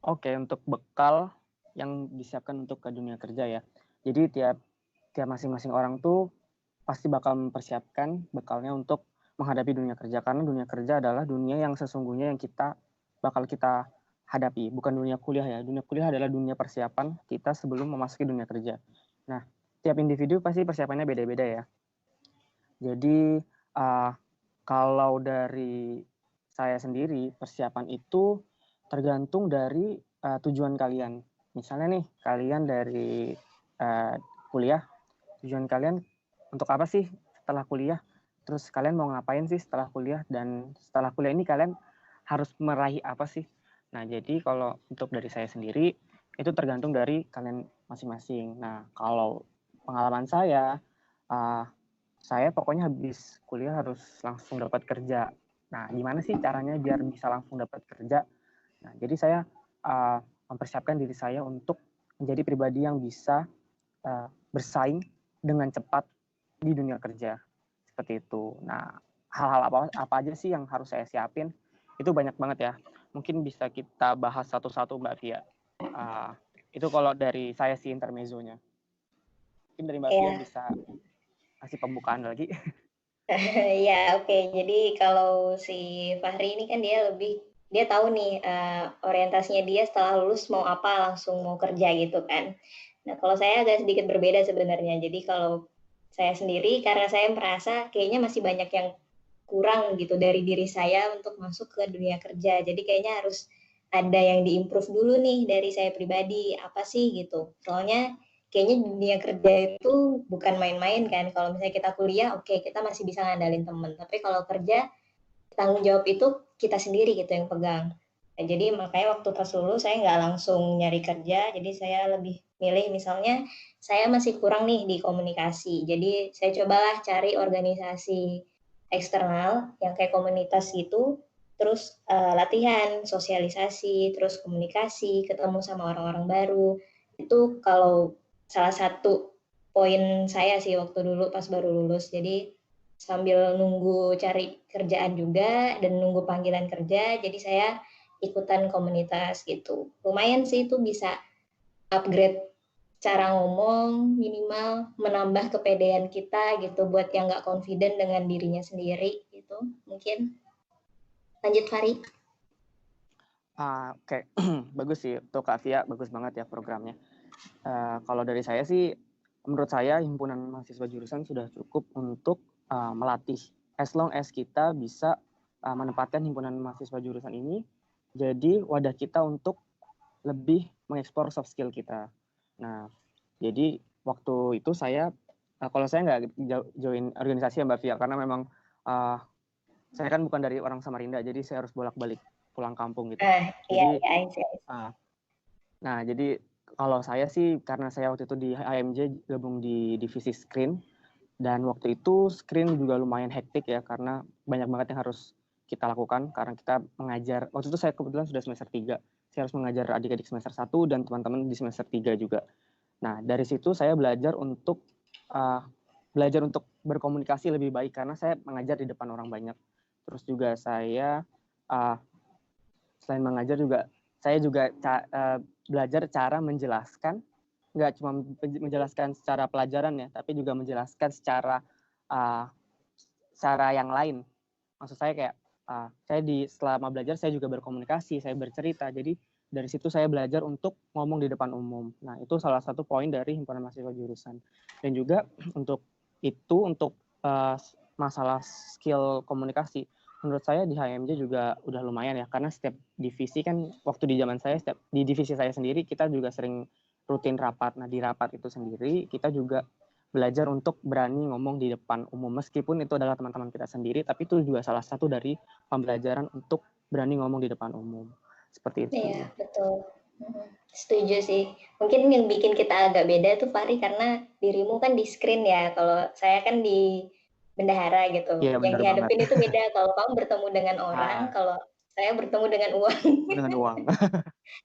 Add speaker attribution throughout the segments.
Speaker 1: Oke, untuk bekal yang disiapkan untuk ke dunia kerja ya. Jadi tiap tiap masing-masing orang tuh pasti bakal mempersiapkan bekalnya untuk menghadapi dunia kerja. Karena dunia kerja adalah dunia yang sesungguhnya yang kita hadapi, bukan dunia kuliah ya. Dunia kuliah adalah dunia persiapan kita sebelum memasuki dunia kerja. Nah, tiap individu pasti persiapannya beda-beda ya. Jadi kalau dari saya sendiri, persiapan itu tergantung dari tujuan kalian. Misalnya nih, kalian dari kuliah, tujuan kalian untuk apa sih setelah kuliah? Terus kalian mau ngapain sih setelah kuliah? Dan setelah kuliah ini kalian harus meraih apa sih? Nah, jadi kalau untuk dari saya sendiri, itu tergantung dari kalian masing-masing. Nah, kalau pengalaman uh, saya pokoknya habis kuliah harus langsung dapat kerja. Nah, gimana sih caranya biar bisa langsung dapat kerja? Nah, jadi saya mempersiapkan diri saya untuk menjadi pribadi yang bisa bersaing dengan cepat di dunia kerja. Seperti itu. Nah, hal-hal apa aja sih yang harus saya siapin? Itu banyak banget ya. Mungkin bisa kita bahas satu-satu Mbak Via. Uh, itu kalau dari saya sih intermezzonya. Mungkin dari Mbak Via
Speaker 2: Ya,
Speaker 1: bisa kasih pembukaan lagi.
Speaker 2: ya oke. Jadi kalau si Fahri ini kan dia tahu nih orientasinya dia setelah lulus mau apa, langsung mau kerja gitu kan. Nah, kalau saya agak sedikit berbeda sebenarnya. Jadi kalau saya sendiri karena saya merasa kayaknya masih banyak yang kurang gitu dari diri saya untuk masuk ke dunia kerja. Jadi kayaknya harus ada yang diimprove dulu nih dari saya pribadi, apa sih gitu. Soalnya kayaknya dunia kerja itu bukan main-main kan. Kalau misalnya kita kuliah, oke, kita masih bisa ngandalin temen. Tapi kalau kerja, tanggung jawab itu kita sendiri gitu yang pegang. Nah, jadi makanya waktu pas lulus saya nggak langsung nyari kerja, jadi saya lebih milih misalnya saya masih kurang nih di komunikasi. Jadi saya cobalah cari organisasi eksternal yang kayak komunitas gitu, terus latihan, sosialisasi, terus komunikasi, ketemu sama orang-orang baru. Itu kalau salah satu poin saya sih waktu dulu pas baru lulus. Jadi sambil nunggu cari kerjaan juga dan nunggu panggilan kerja, jadi saya ikutan komunitas gitu. Lumayan sih itu bisa upgrade cara ngomong, minimal menambah kepedean kita gitu buat yang nggak confident dengan dirinya sendiri gitu. Mungkin lanjut Fari.
Speaker 1: Oke, bagus sih untuk Kak Via, bagus banget ya programnya. Kalau dari saya sih, menurut saya himpunan mahasiswa jurusan sudah cukup untuk melatih. As long as kita bisa menempatkan himpunan mahasiswa jurusan ini jadi wadah kita untuk lebih mengeksplor soft skill kita. Nah, jadi waktu itu saya, kalau saya nggak join organisasi ya Mbak Via, karena memang uh, saya kan bukan dari orang Samarinda, jadi saya harus bolak-balik pulang kampung gitu.
Speaker 2: Iya,
Speaker 1: Jadi,
Speaker 2: iya, iya.
Speaker 1: uh, nah jadi kalau saya sih karena saya waktu itu di HMJ gabung di divisi screen dan waktu itu screen juga lumayan hektik ya karena banyak banget yang harus kita lakukan karena kita mengajar. Waktu itu saya kebetulan sudah semester 3. Saya harus mengajar adik-adik semester 1 dan teman-teman di semester 3 juga. Nah, dari situ saya uh, belajar untuk berkomunikasi lebih baik karena saya mengajar di depan orang banyak. Terus juga saya uh, selain mengajar juga saya juga belajar cara menjelaskan, nggak cuma menjelaskan secara pelajaran ya, tapi juga menjelaskan secara uh, yang lain. Maksud saya kayak saya selama belajar saya juga berkomunikasi, saya bercerita. Jadi dari situ saya belajar untuk ngomong di depan umum. Nah, itu salah satu poin dari himpunan mahasiswa jurusan. Dan juga untuk masalah skill komunikasi, menurut saya di HMJ juga udah lumayan ya karena setiap divisi kan waktu di zaman saya di divisi saya sendiri kita juga sering rutin rapat. Nah, di rapat itu sendiri kita juga belajar untuk berani ngomong di depan umum meskipun itu adalah teman-teman kita sendiri, tapi itu juga salah satu dari pembelajaran untuk berani ngomong di depan umum seperti
Speaker 2: Iya,
Speaker 1: itu.
Speaker 2: betul. Mhm, setuju sih. Mungkin yang bikin kita agak beda tuh Fahri karena dirimu kan di screen ya, kalau saya kan di bendahara gitu.
Speaker 1: Iya
Speaker 2: Yang
Speaker 1: benar banget.
Speaker 2: dihadapin itu beda, kalau kamu bertemu dengan orang,
Speaker 1: Ah,
Speaker 2: kalau saya bertemu dengan uang,
Speaker 1: dengan uang.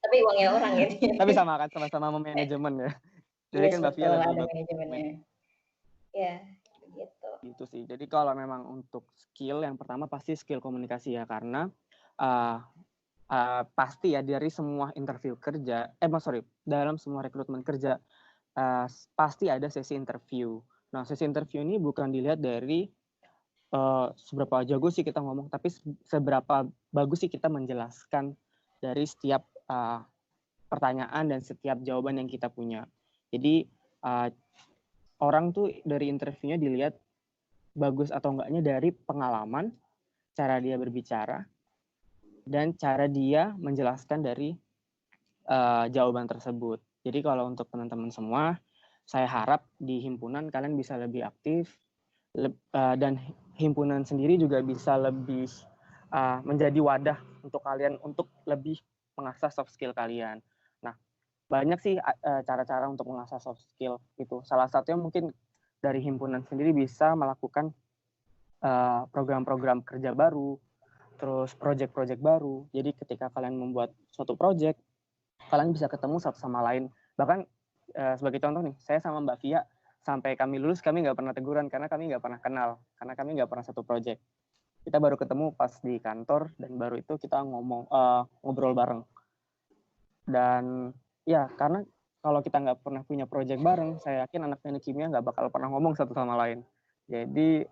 Speaker 2: tapi uangnya orang gitu.
Speaker 1: Tapi sama kan sama-sama memanajemen ya. Jadi
Speaker 2: Yes,
Speaker 1: kan Mbak Fia
Speaker 2: betul,
Speaker 1: lebih
Speaker 2: ada
Speaker 1: bagus
Speaker 2: manajemennya. Ya, begitu.
Speaker 1: gitu sih. Jadi kalau memang untuk skill yang pertama pasti skill komunikasi ya karena uh, pasti ya dari semua interview kerja, dalam semua rekrutmen kerja pasti ada sesi interview. Nah, sesi interview ini bukan dilihat dari seberapa jago sih kita ngomong, tapi seberapa bagus sih kita menjelaskan dari setiap pertanyaan dan setiap jawaban yang kita punya. Jadi orang tuh dari interviewnya dilihat bagus atau enggaknya dari pengalaman, cara dia berbicara, dan cara dia menjelaskan dari jawaban tersebut. Jadi kalau untuk teman-teman semua, saya harap di himpunan kalian bisa lebih aktif, dan himpunan sendiri juga bisa lebih menjadi wadah untuk kalian untuk lebih mengasah soft skill kalian. Nah, banyak sih cara-cara untuk mengasah soft skill itu. Salah satunya mungkin dari himpunan sendiri bisa melakukan program-program kerja baru, terus project-project baru. Jadi ketika kalian membuat suatu project, kalian bisa ketemu satu sama lain. Bahkan sebagai contoh nih, saya sama Mbak Via sampai kami lulus kami nggak pernah teguran karena kami nggak pernah kenal, karena kami nggak pernah satu project. Kita baru ketemu pas di kantor dan baru itu kita ngobrol bareng. Dan ya karena kalau kita nggak pernah punya project bareng, saya yakin anak teknik kimia nggak bakal pernah ngomong satu sama lain. Jadi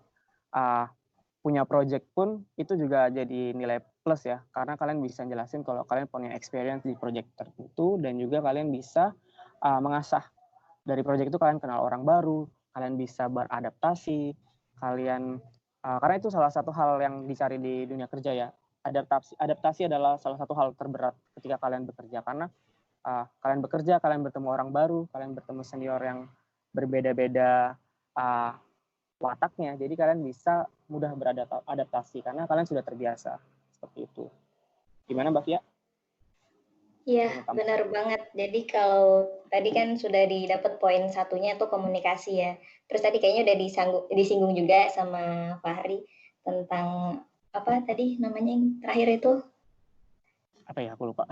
Speaker 1: punya project pun itu juga jadi nilai plus ya, karena kalian bisa jelasin kalau kalian punya experience di project tertentu dan juga kalian bisa mengasah dari project itu. Kalian kenal orang baru, kalian bisa beradaptasi, kalian karena itu salah satu hal yang dicari di dunia kerja ya. Adaptasi adalah salah satu hal terberat ketika kalian bekerja, karena kalian bekerja, kalian bertemu orang baru, kalian bertemu senior yang berbeda-beda wataknya, jadi kalian bisa mudah beradaptasi karena kalian sudah terbiasa seperti itu. Gimana Mbak Fia?
Speaker 2: Iya, benar banget. Jadi kalau tadi kan sudah didapat poin satunya tuh komunikasi ya. Terus tadi kayaknya udah disinggung juga sama Fahri tentang apa tadi namanya yang terakhir itu?
Speaker 1: Apa ya, aku lupa.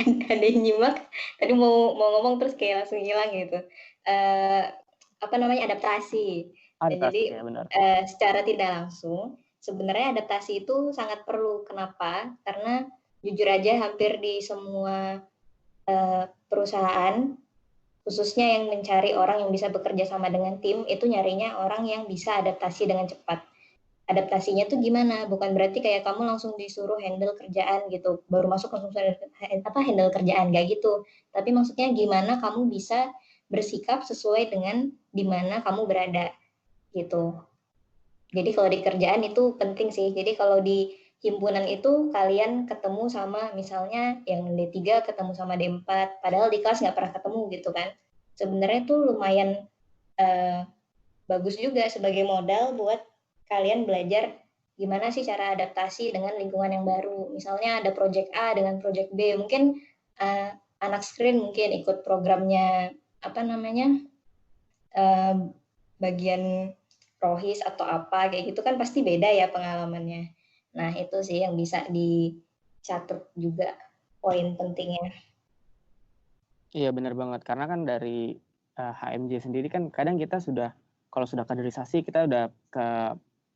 Speaker 2: Ada yang nyimak. Tadi mau ngomong terus kayak langsung hilang gitu. Apa namanya adaptasi. Nah,
Speaker 1: Adaptasi
Speaker 2: jadi
Speaker 1: ya, benar.
Speaker 2: secara tidak langsung sebenarnya adaptasi itu sangat perlu. Kenapa? Karena jujur aja hampir di semua perusahaan, khususnya yang mencari orang yang bisa bekerja sama dengan tim, itu nyarinya orang yang bisa adaptasi dengan cepat. Adaptasinya tuh gimana? Bukan berarti kayak kamu langsung disuruh handle kerjaan gitu, baru masuk langsung handle kerjaan, gak gitu. Tapi maksudnya gimana kamu bisa bersikap sesuai dengan di mana kamu berada gitu. Jadi kalau di kerjaan itu penting sih. Jadi kalau di himpunan itu kalian ketemu sama misalnya yang D3 ketemu sama D4, padahal di kelas nggak pernah ketemu gitu kan. Sebenarnya itu lumayan bagus juga sebagai modal buat kalian belajar gimana sih cara adaptasi dengan lingkungan yang baru. Misalnya ada project A dengan project B, mungkin anak screen mungkin ikut programnya apa namanya bagian rohis atau apa kayak gitu kan pasti beda ya pengalamannya. Nah itu sih yang bisa dicatat juga poin pentingnya.
Speaker 1: Iya benar banget, karena kan dari HMJ sendiri kan kadang kita kalau sudah kaderisasi kita udah ke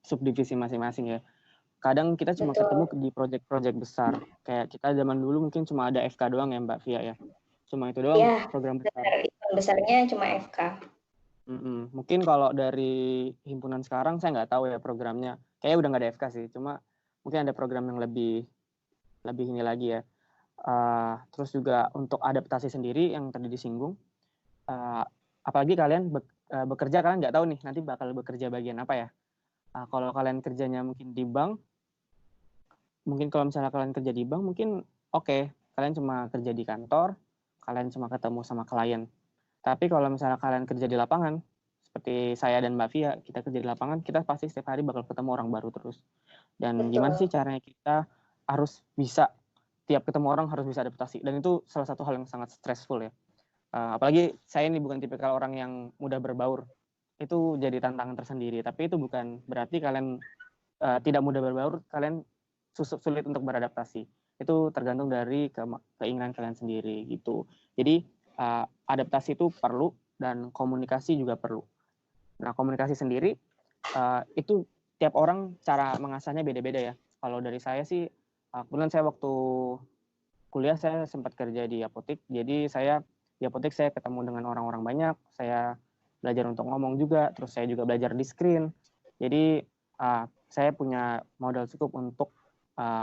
Speaker 1: subdivisi masing-masing ya. Kadang kita cuma ketemu
Speaker 2: Betul.
Speaker 1: di project-project besar. Kayak kita zaman dulu mungkin cuma ada FK doang ya Mbak Via ya. Cuma itu doang
Speaker 2: Ya,
Speaker 1: program besar.
Speaker 2: benar. Event besarnya cuma FK.
Speaker 1: Mungkin kalau dari himpunan sekarang saya nggak tahu ya programnya. Kayaknya udah nggak ada FK sih. Cuma mungkin ada program yang lebih ini lagi ya. Terus juga untuk adaptasi sendiri yang tadi disinggung. Apalagi kalian bekerja, kalian nggak tahu nih nanti bakal bekerja bagian apa ya. Kalau kalian kerjanya mungkin di bank, mungkin kalau misalnya kalian kerja di bank mungkin oke, kalian cuma kerja di kantor, kalian cuma ketemu sama klien. Tapi kalau misalnya kalian kerja di lapangan, seperti saya dan Mbak Via, kita kerja di lapangan, kita pasti setiap hari bakal ketemu orang baru terus. Dan gimana sih
Speaker 2: Betul.
Speaker 1: caranya kita harus bisa, tiap ketemu orang harus bisa adaptasi. Dan itu salah satu hal yang sangat stressful ya. Apalagi saya ini bukan tipikal orang yang mudah berbaur. Itu jadi tantangan tersendiri. Tapi itu bukan berarti kalian tidak mudah berbaur, kalian sulit untuk beradaptasi. Itu tergantung dari keinginan kalian sendiri gitu. Jadi adaptasi itu perlu dan komunikasi juga perlu. Nah, komunikasi sendiri itu tiap orang cara mengasahnya beda-beda ya. Kalau dari saya sih kebetulan saya waktu kuliah saya sempat kerja di apotek, jadi di apotek saya ketemu dengan orang-orang banyak, saya belajar untuk ngomong juga, terus saya juga belajar di screen. Jadi saya punya modal cukup untuk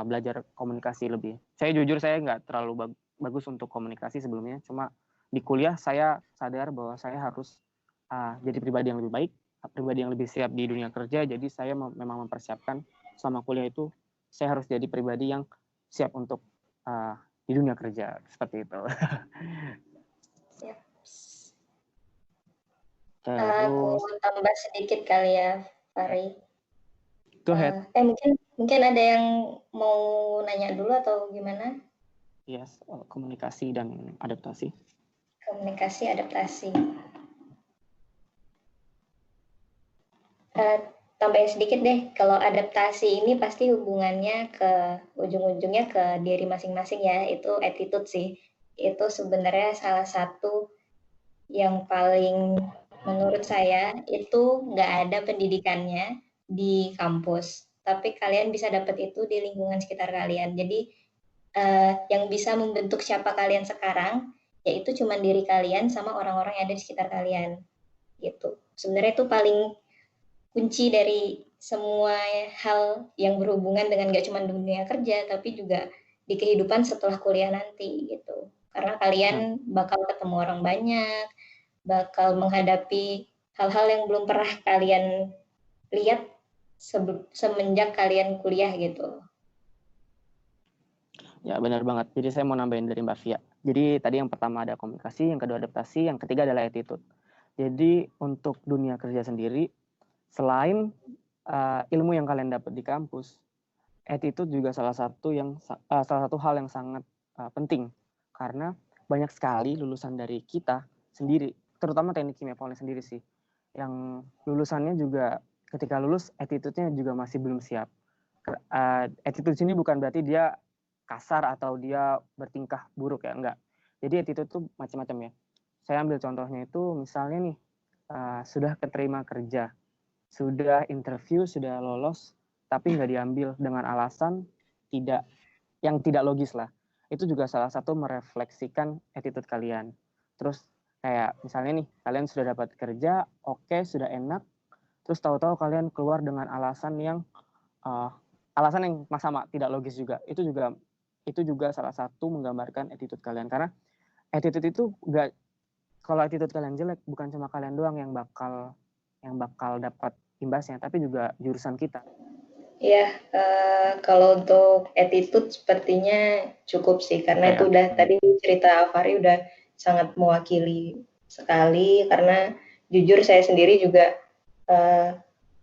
Speaker 1: belajar komunikasi lebih. Saya jujur saya nggak terlalu bagus untuk komunikasi sebelumnya, cuma di kuliah saya sadar bahwa saya harus jadi pribadi yang lebih baik, pribadi yang lebih siap di dunia kerja. Jadi saya memang mempersiapkan selama kuliah itu saya harus jadi pribadi yang siap untuk di dunia kerja seperti itu.
Speaker 2: Aku
Speaker 1: Terus
Speaker 2: tambah sedikit kali ya, Fahri.
Speaker 1: go ahead.
Speaker 2: Mungkin ada yang mau nanya dulu atau gimana?
Speaker 1: Yes, komunikasi dan adaptasi.
Speaker 2: Komunikasi, adaptasi. Tambahin sedikit deh, kalau adaptasi ini pasti hubungannya ke ujung-ujungnya ke diri masing-masing ya, itu attitude sih. Itu sebenarnya salah satu yang paling menurut saya itu nggak ada pendidikannya di kampus, tapi kalian bisa dapat itu di lingkungan sekitar kalian. Jadi yang bisa membentuk siapa kalian sekarang, yaitu cuma diri kalian sama orang-orang yang ada di sekitar kalian. Gitu. Sebenarnya itu paling kunci dari semua hal yang berhubungan dengan gak cuma dunia kerja, tapi juga di kehidupan setelah kuliah nanti gitu. Karena kalian bakal ketemu orang banyak, bakal menghadapi hal-hal yang belum pernah kalian lihat semenjak kalian kuliah gitu.
Speaker 1: Ya benar banget. Jadi saya mau nambahin dari Mbak Fia. Jadi tadi yang pertama ada komunikasi, yang kedua adaptasi, yang ketiga adalah attitude. Jadi untuk dunia kerja sendiri, selain ilmu yang kalian dapat di kampus, attitude juga salah satu hal yang sangat penting, karena banyak sekali lulusan dari kita sendiri, terutama teknik kimia Polri sendiri sih, yang lulusannya juga ketika lulus attitude-nya juga masih belum siap. Attitude sini bukan berarti dia kasar atau dia bertingkah buruk ya, enggak. Jadi attitude itu macam-macam ya. Saya ambil contohnya itu misalnya nih, sudah keterima kerja, sudah interview, sudah lolos, tapi nggak diambil dengan alasan yang tidak logis lah. Itu juga salah satu merefleksikan attitude kalian. Terus kayak misalnya nih, kalian sudah dapat kerja, oke, sudah enak, terus tahu-tahu kalian keluar dengan alasan yang sama, tidak logis juga. Itu juga salah satu menggambarkan attitude kalian. Karena attitude itu nggak, kalau attitude kalian jelek, bukan cuma kalian doang yang bakal dapat imbasnya, tapi juga jurusan kita.
Speaker 2: Ya, kalau untuk attitude sepertinya cukup sih, karena itu udah tadi cerita Fahri udah sangat mewakili sekali, karena jujur saya sendiri juga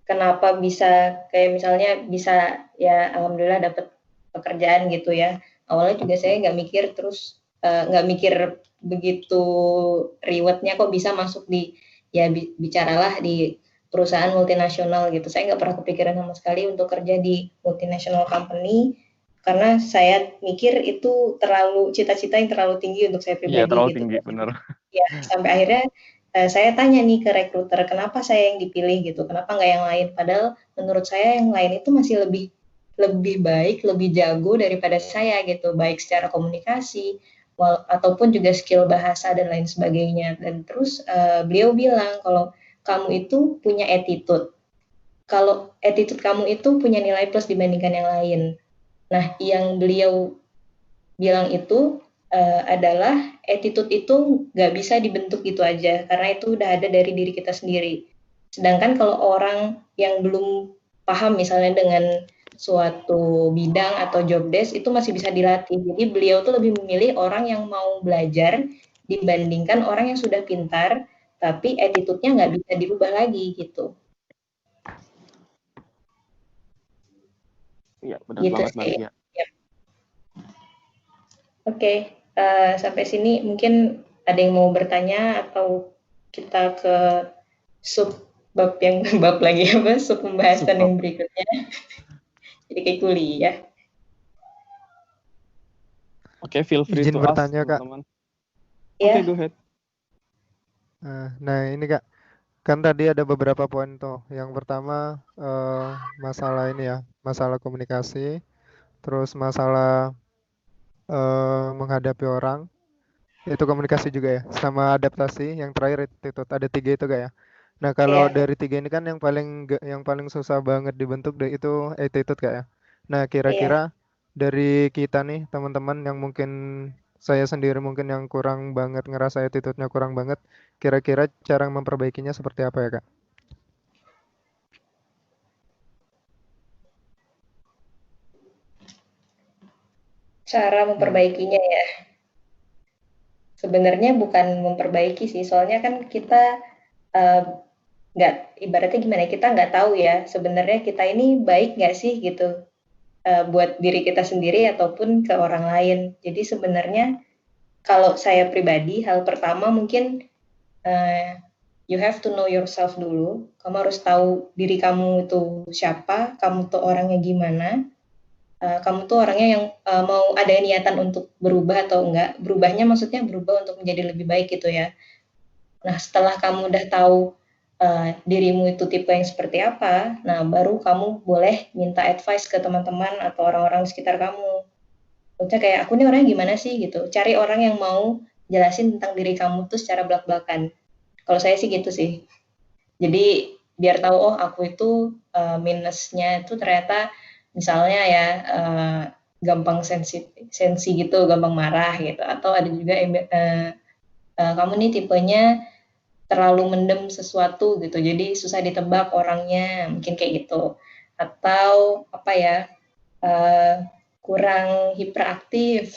Speaker 2: kenapa bisa kayak misalnya bisa ya alhamdulillah dapat pekerjaan gitu ya. Awalnya juga saya nggak mikir terus nggak mikir begitu rewardnya kok bisa masuk di ya bicaralah di perusahaan multinasional gitu. Saya nggak pernah kepikiran sama sekali untuk kerja di multinational company karena saya mikir itu terlalu cita-cita yang terlalu tinggi untuk saya pribadi.
Speaker 3: Iya, terlalu
Speaker 2: gitu.
Speaker 3: tinggi, benar.
Speaker 2: Ya, sampai akhirnya saya tanya nih ke rekruter, kenapa saya yang dipilih gitu, kenapa nggak yang lain? Padahal menurut saya yang lain itu masih lebih baik, lebih jago daripada saya gitu, baik secara komunikasi ataupun juga skill bahasa dan lain sebagainya. Dan terus beliau bilang kalau kamu itu punya attitude. Kalau attitude kamu itu punya nilai plus dibandingkan yang lain. Nah, yang beliau bilang itu adalah attitude itu nggak bisa dibentuk gitu aja, karena itu udah ada dari diri kita sendiri. Sedangkan kalau orang yang belum paham misalnya dengan suatu bidang atau job desk itu masih bisa dilatih. Jadi beliau tuh lebih memilih orang yang mau belajar dibandingkan orang yang sudah pintar tapi attitude-nya nggak bisa dirubah lagi gitu.
Speaker 1: Iya, benar
Speaker 2: Gitu
Speaker 1: banget Mbak
Speaker 2: sih.
Speaker 1: Fia.
Speaker 2: Oke, sampai sini mungkin ada yang mau bertanya atau kita ke bab lagi apa, sub pembahasan yang berikutnya. Jadi kayak kuliah.
Speaker 1: Oke, feel free
Speaker 4: Izin
Speaker 1: to
Speaker 4: bertanya,
Speaker 1: ask,
Speaker 4: Kak.
Speaker 1: teman-teman.
Speaker 2: Ya.
Speaker 1: Oke, go ahead.
Speaker 4: Nah, ini Kak, kan tadi ada beberapa poin tuh. Yang pertama masalah ini ya, masalah komunikasi. terus masalah menghadapi orang, itu komunikasi juga ya, sama adaptasi, yang terakhir attitude. Ada 3 itu Kak ya. Nah, kalau
Speaker 2: Iya,
Speaker 4: dari 3 ini kan yang paling susah banget dibentuk deh itu attitude Kak ya. Nah,
Speaker 2: iya.
Speaker 4: kira-kira dari kita nih teman-teman yang mungkin saya sendiri mungkin yang kurang banget ngerasa attitude-nya kurang banget, kira-kira cara memperbaikinya seperti apa ya Kak?
Speaker 2: Cara
Speaker 1: Hmm.
Speaker 2: memperbaikinya ya. Sebenarnya bukan memperbaiki sih, soalnya kan kita eh, nggak, ibaratnya gimana ya, kita nggak tahu ya sebenarnya kita ini baik nggak sih gitu, buat diri kita sendiri ataupun ke orang lain. Jadi sebenarnya kalau saya pribadi, hal pertama mungkin eh, you have to know yourself dulu. Kamu harus tahu diri kamu itu siapa, kamu tuh orangnya gimana, kamu tuh orangnya yang mau ada niatan untuk berubah atau enggak. Berubahnya maksudnya berubah untuk menjadi lebih baik gitu ya. Nah, setelah kamu udah tahu dirimu itu tipe yang seperti apa, nah baru kamu boleh minta advice ke teman-teman atau orang-orang di sekitar kamu. Maksudnya kayak aku nih orangnya gimana sih gitu. Cari orang yang mau jelasin tentang diri kamu tuh secara belak-belakan. Kalau saya sih gitu sih. Jadi biar tahu oh aku itu minusnya itu ternyata misalnya ya gampang sensi gitu, gampang marah gitu. Atau ada juga kamu nih tipenya terlalu mendem sesuatu gitu. Jadi susah ditebak orangnya, mungkin kayak gitu. Atau apa ya? Kurang hiperaktif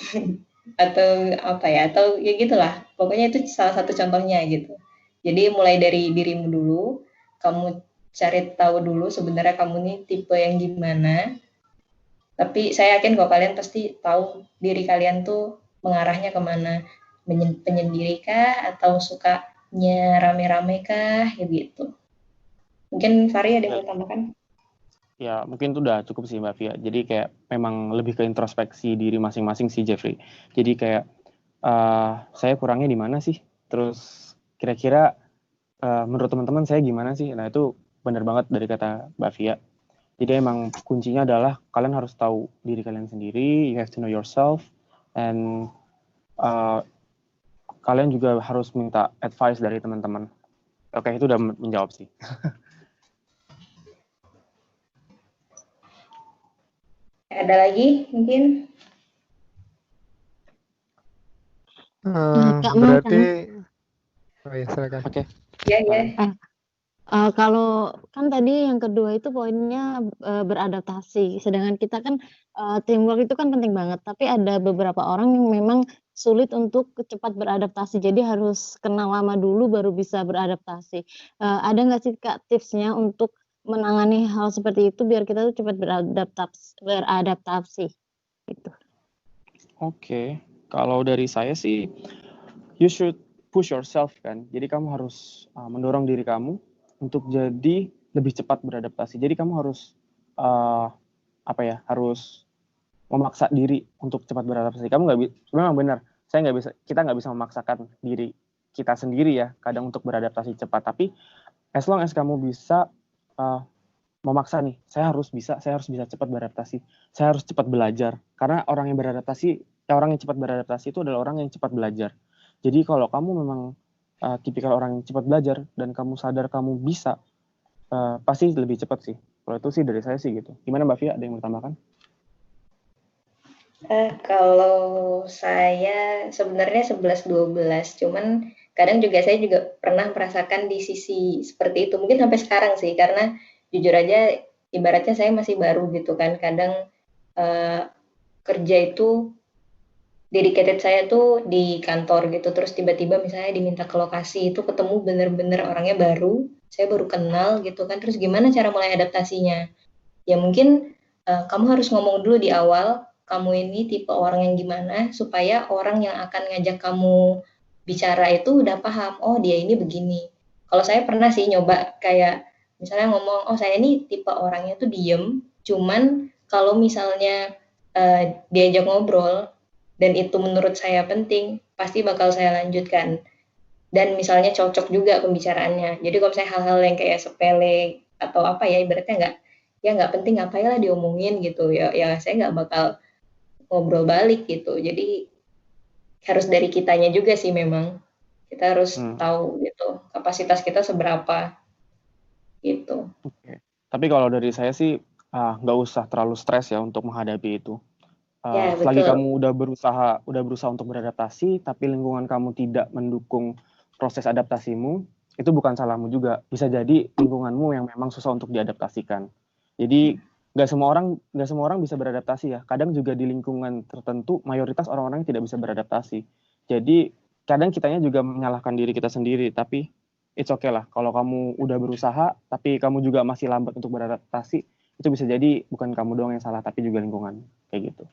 Speaker 2: atau apa ya? Atau ya gitulah. Pokoknya itu salah satu contohnya gitu. Jadi mulai dari dirimu dulu, kamu cari tahu dulu sebenarnya kamu nih tipe yang gimana. Tapi saya yakin kok kalian pasti tahu diri kalian tuh mengarahnya kemana. Penyendiri kah atau sukanya rame-rame kah ya gitu. Mungkin Fari ada yang
Speaker 1: Ya,
Speaker 2: mau tambahkan?
Speaker 1: ya mungkin itu udah cukup sih Mbak Via. Jadi kayak memang lebih ke introspeksi diri masing-masing sih Jeffrey. Jadi kayak saya kurangnya di mana sih? Terus kira-kira menurut teman-teman saya gimana sih? Nah itu benar banget dari kata Mbak Via. Jadi emang kuncinya adalah kalian harus tahu diri kalian sendiri, you have to know yourself, and kalian juga harus minta advice dari teman-teman. Oke, itu udah menjawab sih.
Speaker 2: Ada lagi mungkin?
Speaker 3: Kak mau
Speaker 4: Berarti,
Speaker 3: tanya,
Speaker 4: oh ya silakan.
Speaker 1: Oke,
Speaker 2: Ya, ya.
Speaker 1: silakan.
Speaker 3: kalau kan tadi yang kedua itu poinnya beradaptasi, sedangkan kita kan teamwork itu kan penting banget, tapi ada beberapa orang yang memang sulit untuk cepat beradaptasi, jadi harus kenal lama dulu baru bisa beradaptasi. Ada nggak sih Kak tipsnya untuk menangani hal seperti itu biar kita tuh cepat beradaptasi gitu?
Speaker 1: Oke, kalau dari saya sih, you should push yourself kan. Jadi kamu harus mendorong diri kamu untuk jadi lebih cepat beradaptasi. Jadi kamu harus harus memaksa diri untuk cepat beradaptasi. Kamu nggak bisa, memang benar. Kita nggak bisa memaksakan diri kita sendiri ya, kadang untuk beradaptasi cepat. Tapi as long as kamu bisa memaksa nih, saya harus bisa cepat beradaptasi. Saya harus cepat belajar. Karena orang yang cepat beradaptasi itu adalah orang yang cepat belajar. Jadi kalau kamu memang tipikal orang yang cepat belajar dan kamu sadar kamu bisa, pasti lebih cepat sih. Kalau itu sih dari saya sih gitu. Gimana Mbak Via? Ada yang mau tambahkan?
Speaker 2: Kalau saya sebenarnya 11-12, cuman kadang juga saya juga pernah merasakan di sisi seperti itu. Mungkin sampai sekarang sih, karena jujur aja ibaratnya saya masih baru gitu kan. Kadang kerja itu dedicated saya tuh di kantor gitu, terus tiba-tiba misalnya diminta ke lokasi itu ketemu bener-bener orangnya baru, saya baru kenal gitu kan. Terus gimana cara mulai adaptasinya? Ya mungkin kamu harus ngomong dulu di awal, kamu ini tipe orang yang gimana, supaya orang yang akan ngajak kamu bicara itu udah paham, oh dia ini begini. Kalau saya pernah sih nyoba kayak misalnya ngomong, oh saya ini tipe orangnya tuh diem, cuman kalau misalnya diajak ngobrol dan itu menurut saya penting, pasti bakal saya lanjutkan. Dan misalnya cocok juga pembicaraannya. Jadi kalau misalnya hal-hal yang kayak sepele atau apa ya ibaratnya ya nggak penting ngapain lah diomongin gitu ya, saya nggak bakal ngobrol balik gitu. Jadi harus dari kitanya juga sih memang. Kita harus tahu gitu kapasitas kita seberapa gitu.
Speaker 1: Oke. Tapi kalau dari saya sih nggak usah terlalu stres ya untuk menghadapi itu.
Speaker 2: Ya,
Speaker 1: Selagi
Speaker 2: betul.
Speaker 1: kamu udah berusaha untuk beradaptasi, tapi lingkungan kamu tidak mendukung proses adaptasimu, itu bukan salahmu juga. Bisa jadi lingkunganmu yang memang susah untuk diadaptasikan. Jadi nggak semua orang bisa beradaptasi ya. Kadang juga di lingkungan tertentu mayoritas orang-orang yang tidak bisa beradaptasi. Jadi kadang kitanya juga menyalahkan diri kita sendiri. Tapi it's okay lah. Kalau kamu udah berusaha, tapi kamu juga masih lambat untuk beradaptasi, itu bisa jadi bukan kamu doang yang salah, tapi juga lingkungan kayak gitu.